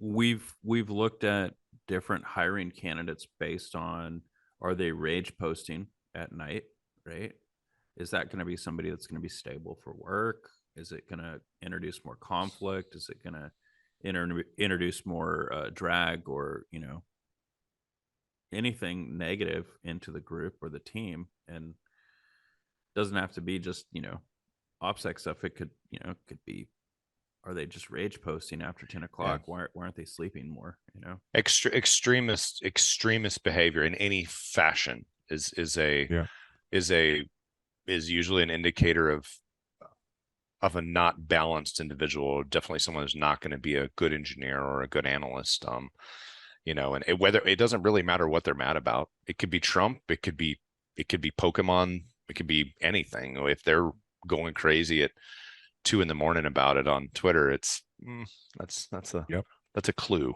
we've looked at different hiring candidates based on, are they rage posting at night, right? Is that going to be somebody that's going to be stable for work? Is it going to introduce more conflict? Is it going to introduce more drag, or anything negative into the group or the team? And doesn't have to be just OPSEC stuff. It could be, are they just rage posting after 10 o'clock? Yeah. Why aren't they sleeping more? Extremist behavior in any fashion Yeah. is usually an indicator of a not balanced individual. Definitely someone who's not going to be a good engineer or a good analyst. And whether it doesn't really matter what they're mad about. It could be Trump. It could be Pokemon. It could be anything. If they're going crazy at 2 a.m. about it on Twitter, that's Yep. a clue.